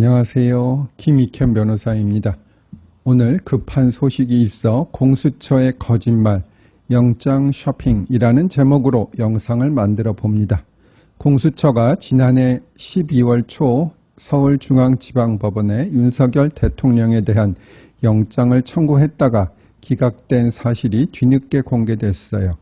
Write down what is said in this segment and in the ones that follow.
안녕하세요. 김익현 변호사입니다. 오늘 급한 소식이 있어 공수처의 거짓말, 영장 쇼핑이라는 제목으로 영상을 만들어 봅니다. 공수처가 지난해 12월 초 서울중앙지방법원에 윤석열 대통령에 대한 영장을 청구했다가 기각된 사실이 뒤늦게 공개됐어요.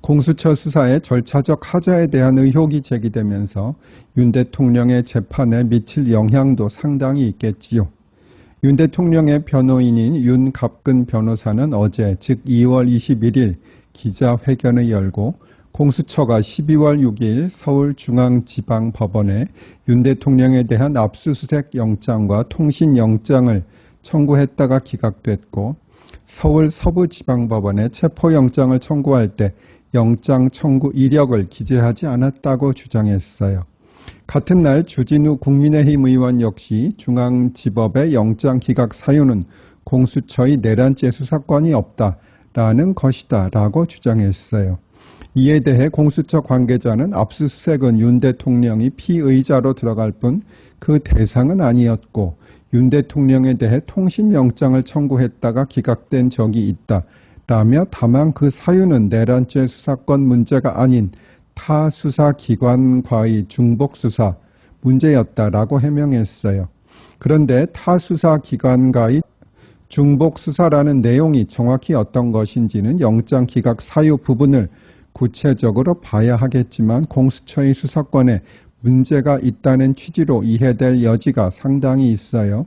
공수처 수사의 절차적 하자에 대한 의혹이 제기되면서 윤 대통령의 재판에 미칠 영향도 상당히 있겠지요. 윤 대통령의 변호인인 윤갑근 변호사는 어제 즉 2월 21일 기자회견을 열고 공수처가 12월 6일 서울중앙지방법원에 윤 대통령에 대한 압수수색 영장과 통신영장을 청구했다가 기각됐고 서울 서부지방법원에 체포영장을 청구할 때 영장 청구 이력을 기재하지 않았다고 주장했어요. 같은 날 주진우 국민의힘 의원 역시 중앙지법의 영장 기각 사유는 공수처의 내란죄 수사권이 없다라는 것이다 라고 주장했어요. 이에 대해 공수처 관계자는 압수수색은 윤 대통령이 피의자로 들어갈 뿐 그 대상은 아니었고 윤 대통령에 대해 통신영장을 청구했다가 기각된 적이 있다 라며 다만 그 사유는 내란죄 수사권 문제가 아닌 타 수사기관과의 중복수사 문제였다라고 해명했어요. 그런데 타 수사기관과의 중복수사라는 내용이 정확히 어떤 것인지는 영장 기각 사유 부분을 구체적으로 봐야 하겠지만 공수처의 수사권에 문제가 있다는 취지로 이해될 여지가 상당히 있어요.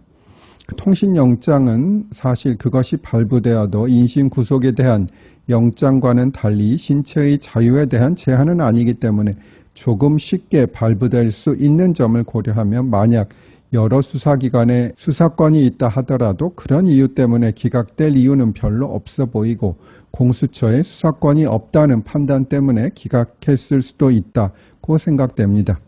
통신영장은 사실 그것이 발부되어도 인신구속에 대한 영장과는 달리 신체의 자유에 대한 제한은 아니기 때문에 조금 쉽게 발부될 수 있는 점을 고려하면 만약 여러 수사기관에 수사권이 있다 하더라도 그런 이유 때문에 기각될 이유는 별로 없어 보이고 공수처에 수사권이 없다는 판단 때문에 기각했을 수도 있다고 생각됩니다.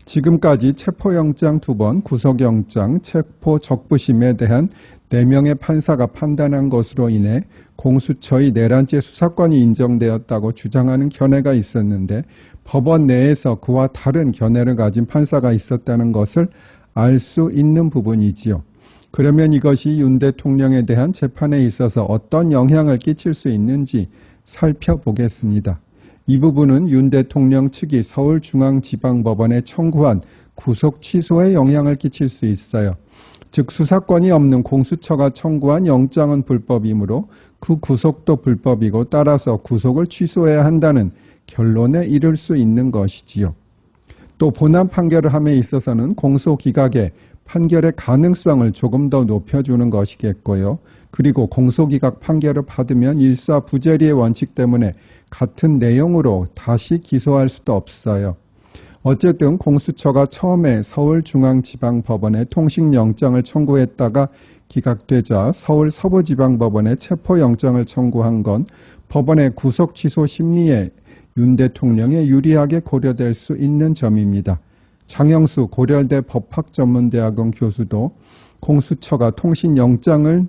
지금까지 체포영장 2번, 구속영장, 체포 적부심에 대한 4명의 판사가 판단한 것으로 인해 공수처의 내란죄 수사권이 인정되었다고 주장하는 견해가 있었는데 법원 내에서 그와 다른 견해를 가진 판사가 있었다는 것을 알 수 있는 부분이지요. 그러면 이것이 윤 대통령에 대한 재판에 있어서 어떤 영향을 끼칠 수 있는지 살펴보겠습니다. 이 부분은 윤 대통령 측이 서울중앙지방법원에 청구한 구속 취소에 영향을 끼칠 수 있어요. 즉 수사권이 없는 공수처가 청구한 영장은 불법이므로 그 구속도 불법이고 따라서 구속을 취소해야 한다는 결론에 이를 수 있는 것이지요. 또 본안 판결을 함에 있어서는 공소기각의 판결의 가능성을 조금 더 높여주는 것이겠고요. 그리고 공소기각 판결을 받으면 일사부재리의 원칙 때문에 같은 내용으로 다시 기소할 수도 없어요. 어쨌든 공수처가 처음에 서울중앙지방법원에 통신영장을 청구했다가 기각되자 서울 서부지방법원에 체포영장을 청구한 건 법원의 구속취소 심리에 윤 대통령에 유리하게 고려될 수 있는 점입니다. 장영수 고려대 법학전문대학원 교수도 공수처가 통신영장을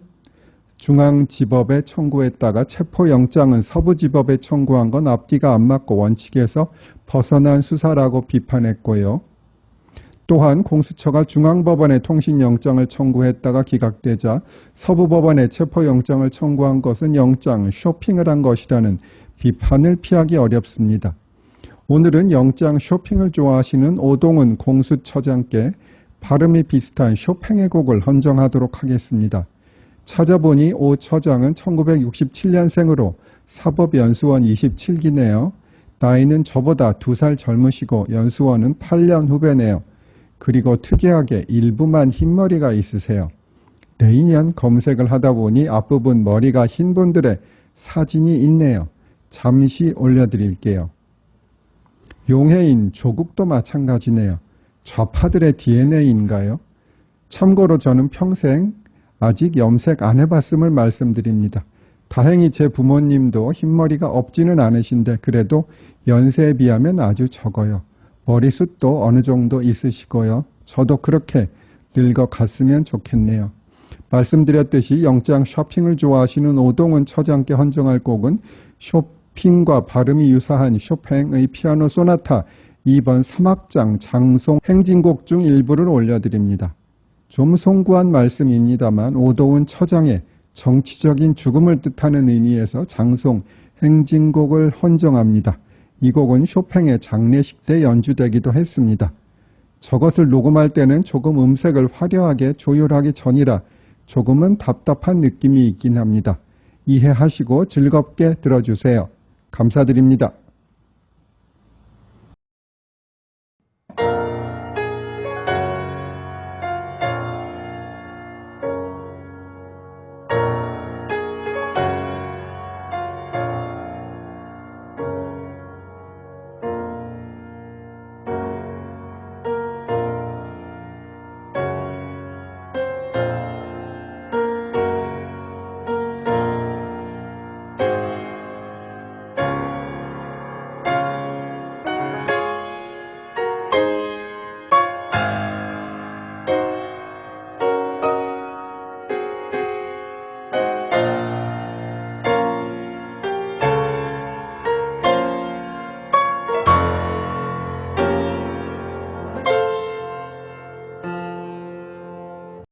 중앙지법에 청구했다가 체포영장은 서부지법에 청구한 건 앞뒤가 안 맞고 원칙에서 벗어난 수사라고 비판했고요. 또한 공수처가 중앙법원에 통신영장을 청구했다가 기각되자 서부법원에 체포영장을 청구한 것은 영장 쇼핑을 한 것이라는 비판을 피하기 어렵습니다. 오늘은 영장 쇼핑을 좋아하시는 오동훈 공수처장께 발음이 비슷한 쇼팽의 곡을 헌정하도록 하겠습니다. 찾아보니 오 처장은 1967년생으로 사법연수원 27기네요. 나이는 저보다 2살 젊으시고 연수원은 8년 후배네요. 그리고 특이하게 일부만 흰머리가 있으세요. 내인연 검색을 하다 보니 앞부분 머리가 흰 분들의 사진이 있네요. 잠시 올려드릴게요. 용해인 조국도 마찬가지네요. 좌파들의 DNA인가요? 참고로 저는 평생 아직 염색 안 해봤음을 말씀드립니다. 다행히 제 부모님도 흰머리가 없지는 않으신데 그래도 연세에 비하면 아주 적어요. 머리숱도 어느 정도 있으시고요. 저도 그렇게 늙어갔으면 좋겠네요. 말씀드렸듯이 영장 쇼핑을 좋아하시는 오동훈 처장께 헌정할 곡은 쇼핑과 발음이 유사한 쇼팽의 피아노 소나타 2번 3악장 장송 행진곡 중 일부를 올려드립니다. 좀 송구한 말씀입니다만 오도훈 처장의 정치적인 죽음을 뜻하는 의미에서 장송 행진곡을 헌정합니다. 이 곡은 쇼팽의 장례식 때 연주되기도 했습니다. 저것을 녹음할 때는 조금 음색을 화려하게 조율하기 전이라 조금은 답답한 느낌이 있긴 합니다. 이해하시고 즐겁게 들어주세요. 감사드립니다.